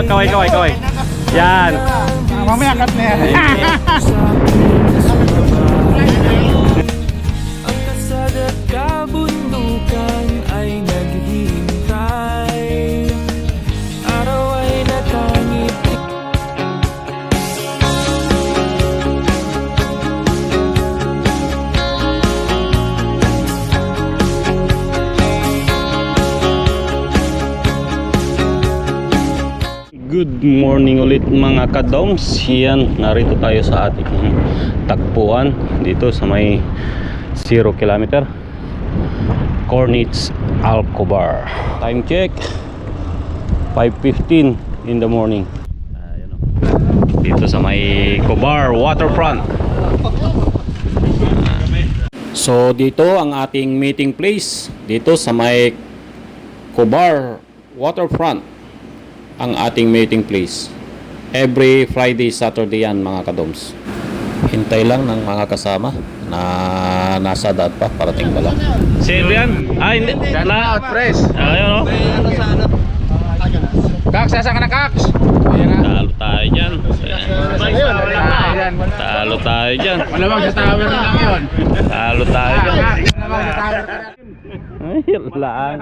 Kaway. Yan. Mamaya cut na yan. Ang kasada't kabundukan ay naghihintay. Araw ay nakangiti. Good morning ulit mga kadoms. Yan, narito tayo sa ating tagpuan dito sa may 0 kilometer Cornets Alcobar. Time check 5:15 in the morning. Ayan, dito sa may Cobar Waterfront. So dito ang ating meeting place dito sa may Cobar Waterfront. Ang ating meeting place every Friday, Saturday yan mga kadoms. Hintay lang ng mga kasama na nasa daan pa, parating pa lang. Si Adrian? Ah, hindi. Out, press. Ayun o. Kaks, saan ka na Kaks? Talo tayo dyan. Talo tayo dyan. Malamang sa tower na lang yun. Talo tayo dyan. Malamang sa tower na lang. Ay, laan.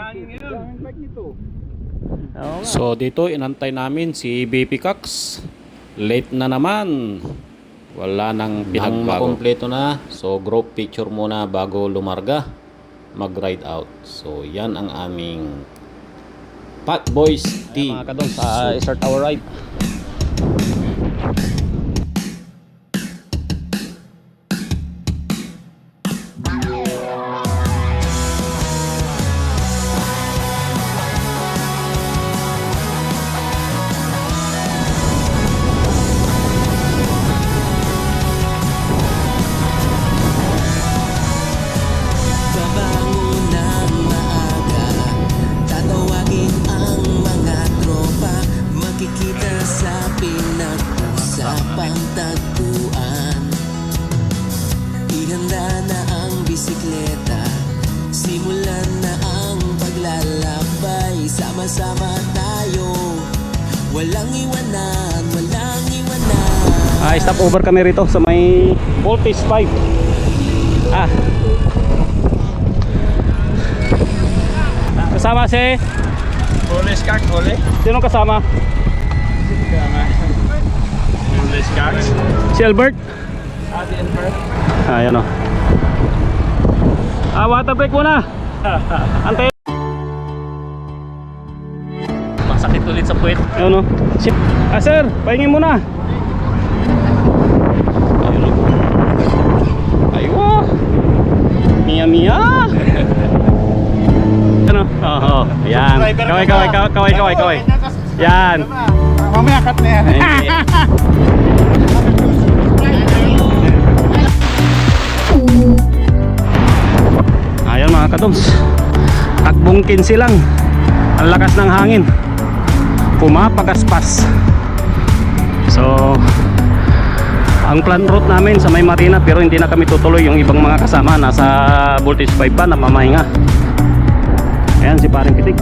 So dito inantay namin si BP Cox. Late na naman. Wala nang pinagbago. Makompleto na. So group picture muna bago lumarga mag-ride out. So yan ang aming Pat Boys team. Mga kadong sa start our ride. Babangon ng maaga, tatawagin ang mga tropa, makikita sa pinag-usapang tagpuan. Ihanda na ang bisikleta, simulan na ang paglalakbay. Sama-sama tayo, walang iwanan, walang iwanan. Stop over kami rito sa may Voltage 5. Kasama si Police Kaks, ole. sino kasama? Police Kaks. Si Albert? Ate Albert. Ayan o. Water break muna. Antay. Masakit ulit sa puwet. Ayun o. Sir, pahingin muna. Ayun o. Aywa. Mia. Ano? Oo. Yan. Kaway. Yan. Mamaya cut na yan. Ayan mga kadoms, takbong 15 lang. Ang lakas ng hangin, pumapagaspas. So ang plan route namin sa may marina, pero hindi na kami tutuloy. Yung ibang mga kasama nasa Voltage 5 pa na mamahinga. Ayan si paring Pitik.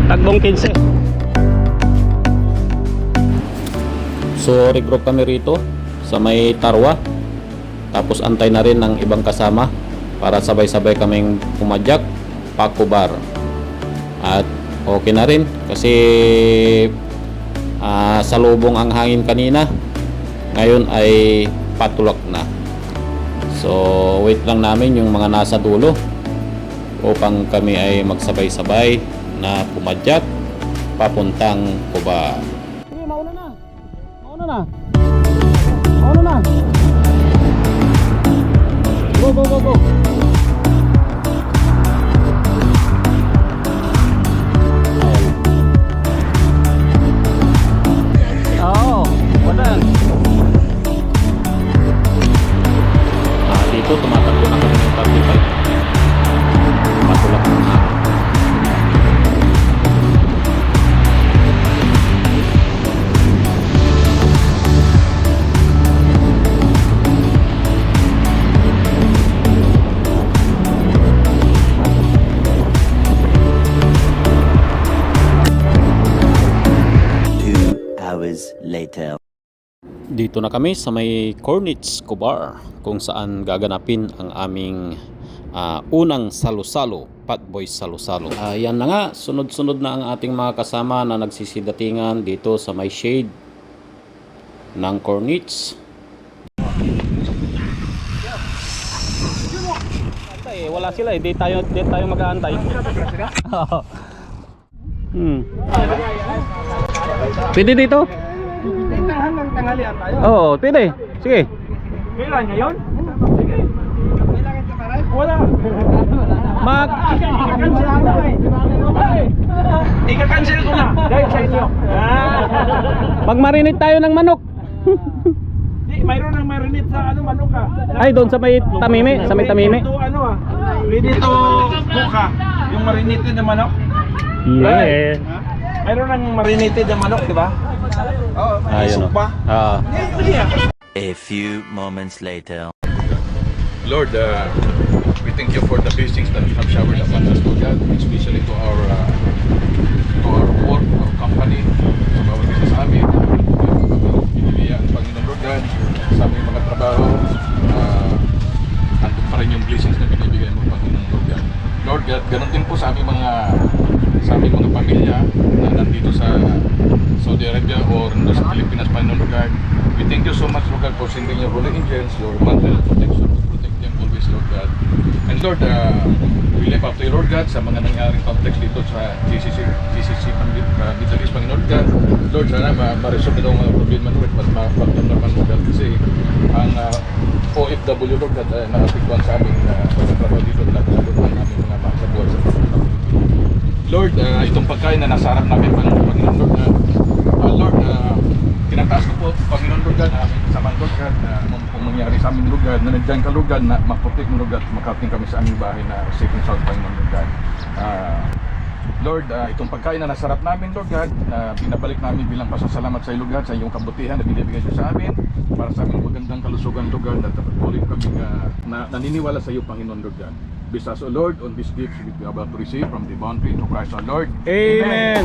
Tagbong 15. So regroup kami rito sa may Tarwa. Tapos antay na rin ng ibang kasama para sabay-sabay kaming pumadyak pa Cobar. At okay na rin kasi salubong ang hangin kanina. Ngayon ay patulak na. So wait lang namin yung mga nasa dulo upang kami ay magsabay-sabay na pumadyak papuntang Cobar. Mauna na. Go. dito, tumatakbo na kami ng 35. Patulak ng araw. Later. Dito na kami sa may Cornets Cobar kung saan gaganapin ang aming unang salo-salo, Patboy salo-salo. Yan na nga, sunod-sunod na ang ating mga kasama na nagsisidatingan dito sa may shade ng Cornets. Wala sila eh, di tayo mag-aantay. Pwede dito? Hanggang tanghalian tayo. Oo, pwede. Sige. Kailan ngayon? Sige. Kailangan ka pa rin? Wala. Ika-cancel ko na eh. Ika-cancel ko na. Dahil sa inyo. Mag-marinate tayo ng manok. Di, mayroon ng marinate sa manok ka. Ay, doon sa may tamimi, sa may tamimi. Ready to ready to cook ka. Yung marinated na manok. Yeah. Mayroon ng marinated na manok, di ba? Oo, Ayun. pa. A few moments later. Lord, we thank you for the blessings that you have showered upon us, Lord God, especially to our work, our company, sa bawat isa sa amin. Pinilihan ang Panginoon, Lord God, sa aming mga trabaho. Andun pa rin yung blessings na binibigay mo, Panginoon, Lord God. Lord God, ganun din po sa aming mga pamilya na nandito sa Saudi Arabia or sa Pilipinas, Panginoon, Lord God. We thank you so much, Lord God, for sending your holy angels, your mantle of protection to protect them always, Lord God. And Lord, we live up to you, Lord God, sa mga nangyaring conflicts dito sa GCC Middle East, Panginoon, Lord God. Lord, sana ma-resolve na daw mga problema, Lord, at ma-pagdam naman, Lord God, kasi ang OFW, Lord God, na-apikwan sa aming pagkatrabaho dito, lalo ang aming mga makasabuhay sa pagkatrabaho. Lord, itong pagkain na nasa harap namin, Panginoon, Lord, Lord, tinataas ko po, Panginoon, Lord God, aming kasamang, Lord God, na kung mangyari sa aming, Lord God, na nandiyan ka, Lord God, na mag-protect mo, Lord God, makarating kami sa aming bahay na safe and sound, Panginoon, Lord God. Lord, itong pagkain na nasa harap namin, Lord God, na binabalik namin bilang pasasalamat sa iyo, Lord God, sa iyong kabutihan na binibigay niyo sa amin, para sa aming magandang kalusugan, Lord God, at patuloy kami naniniwala sa iyo, Panginoon, Lord God. Bless us, O Lord, on this gift we are about to receive from the bounty of Christ our Lord. Amen.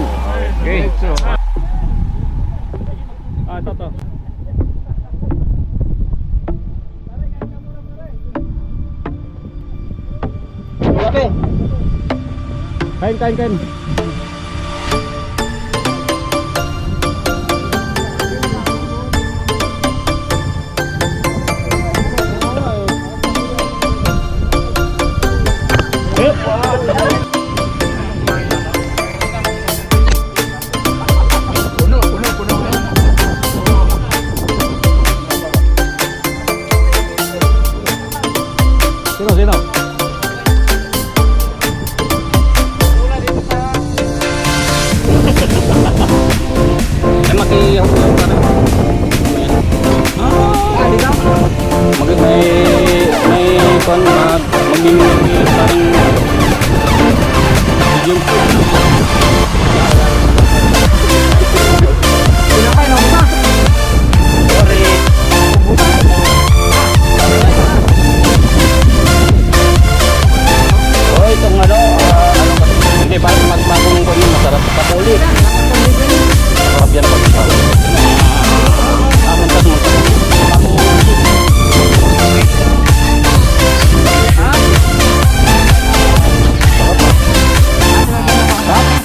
Okay. So, Ito. Kain. Sino? Ay, makihapon ka na. May kon magmimili parang medium. Itong hindi parang magmagong ko yun, masarap kapuli. Masarap yan pag-isarap. Muntas.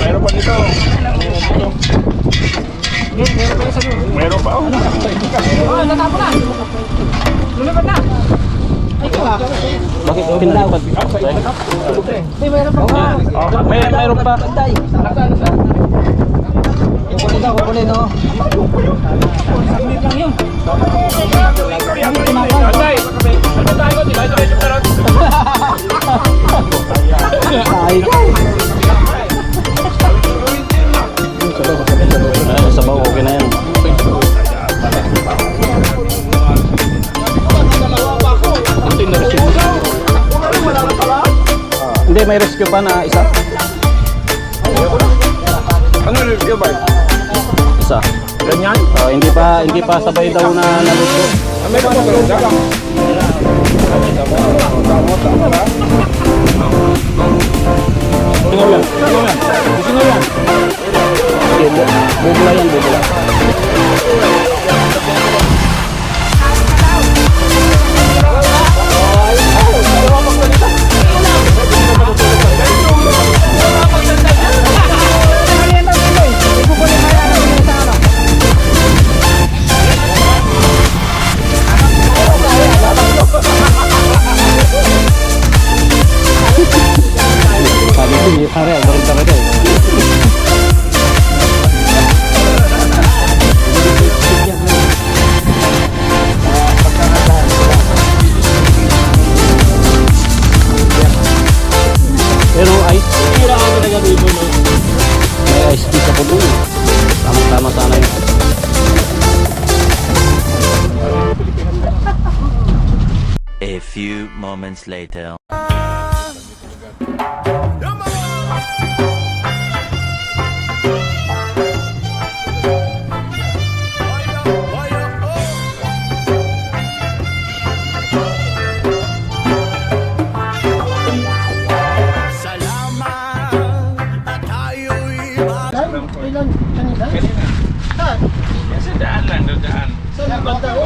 mayroon pa dito. Meron pa. Oh, natapon na. Lumipat na. Bakit pinalipad? Mayroon pa. Kukunin, no? Sabaw, okay na yan. Hindi, may rescue pa na isa. Ano review ba? Isa. Ganyan? Hindi pa sabay daw na naluto. May pa dagang. Singaw yan. Singaw yan. Bubula yan, bubula. Sabi ko, hindi pare, galing talaga eh. Pero ice, may ice tea sa pulo. Tama-tama sana yun. A few moments later.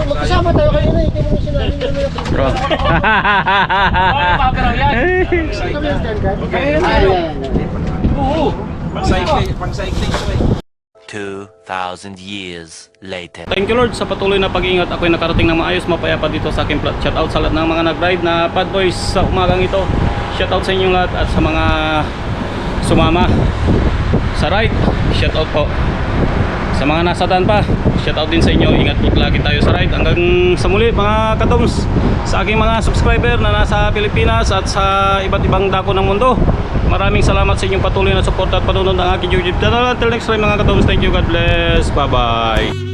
Magkasama tayo kanina, hindi mo sinabi mo na Bro. kami yung stand card. 2,000 years later. Thank you Lord sa patuloy na pag-iingat. Ako'y nakarating ng maayos, mapayapa dito sa aking plot. Shoutout sa lahat ng mga nag-ride na Pad Boys sa umagang ito. Shoutout sa inyong lahat at sa mga sumama sa ride. Shoutout po. Sa mga nasa daan pa, shoutout din sa inyo. Ingat po lagi tayo sa ride. Hanggang sa muli mga katoms, sa aking mga subscriber na nasa Pilipinas at sa iba't ibang dako ng mundo. Maraming salamat sa inyong patuloy na support at panunod ng aking YouTube channel. Until next time mga katoms, thank you, God bless, bye bye.